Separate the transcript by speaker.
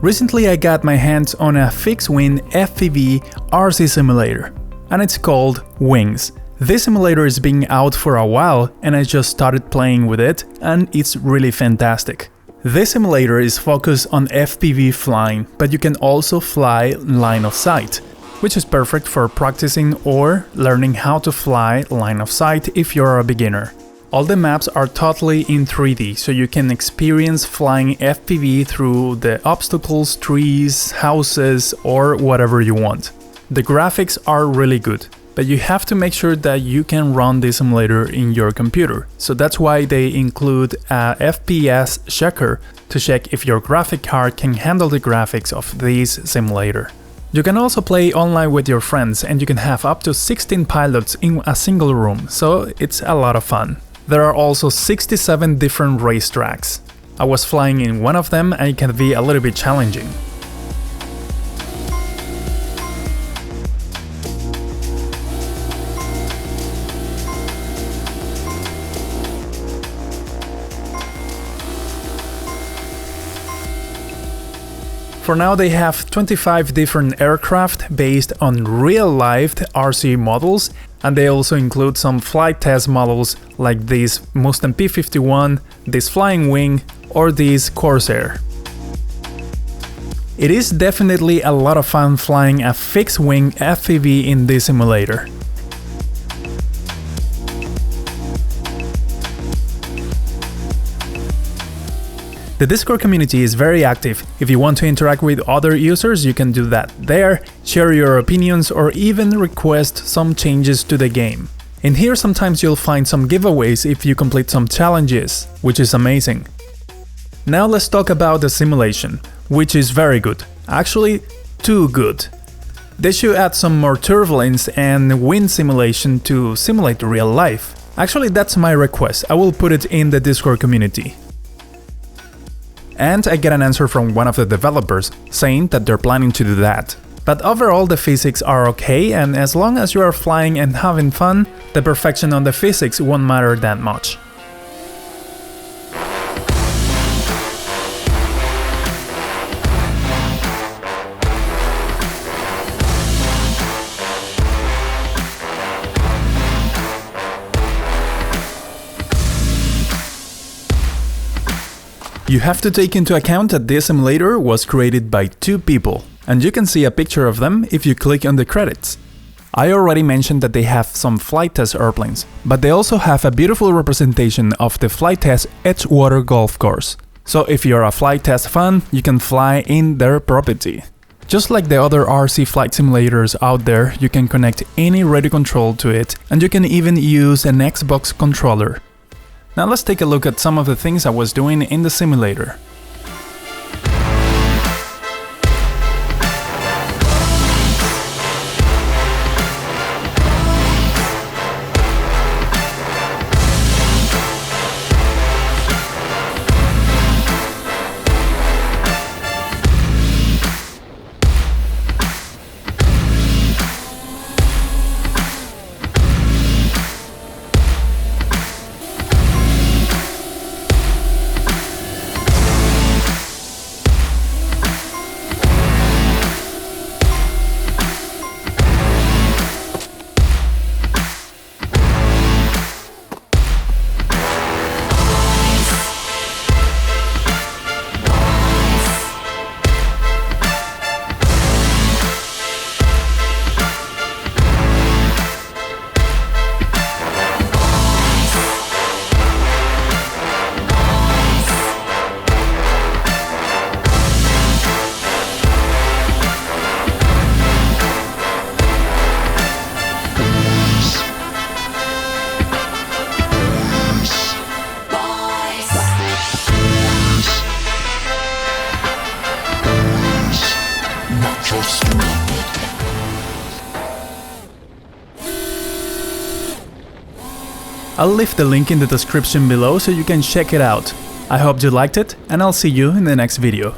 Speaker 1: Recently I got my hands on a fixed-wing FPV RC simulator, and it's called Wings. This simulator is being out for a while and I just started playing with it, and it's really fantastic. This simulator is focused on FPV flying, but you can also fly line of sight, which is perfect for practicing or learning how to fly line of sight if you're a beginner. All the maps are totally in 3D, so you can experience flying FPV through the obstacles, trees, houses, or whatever you want. The graphics are really good, but you have to make sure that you can run the simulator in your computer. So that's why they include a FPS checker to check if your graphic card can handle the graphics of this simulator. You can also play online with your friends, and you can have up to 16 pilots in a single room, so it's a lot of fun. There are also 67 different racetracks. I was flying in one of them and it can be a little bit challenging. For now they have 25 different aircraft based on real-life RC models, and they also include some flight test models like this Mustang P-51, this Flying Wing, or this Corsair. It is definitely a lot of fun flying a fixed-wing FPV in this simulator. The Discord community is very active. If you want to interact with other users, you can do that there, share your opinions, or even request some changes to the game. In here sometimes you'll find some giveaways if you complete some challenges, which is amazing. Now let's talk about the simulation, which is very good. Actually, too good. They should add some more turbulence and wind simulation to simulate real life. Actually, that's my request. I will put it in the Discord community. And I get an answer from one of the developers saying that they're planning to do that. But overall the physics are okay, and as long as you are flying and having fun, the perfection on the physics won't matter that much. You have to take into account that this simulator was created by 2 people, and you can see a picture of them if you click on the credits. I already mentioned that they have some flight test airplanes, but they also have a beautiful representation of the flight test Edgewater golf course. So if you're a flight test fan, you can fly in their property. Just like the other RC flight simulators out there, you can connect any radio control to it, and you can even use an Xbox controller. Now let's take a look at some of the things I was doing in the simulator. I'll leave the link in the description below so you can check it out. I hope you liked it, and I'll see you in the next video.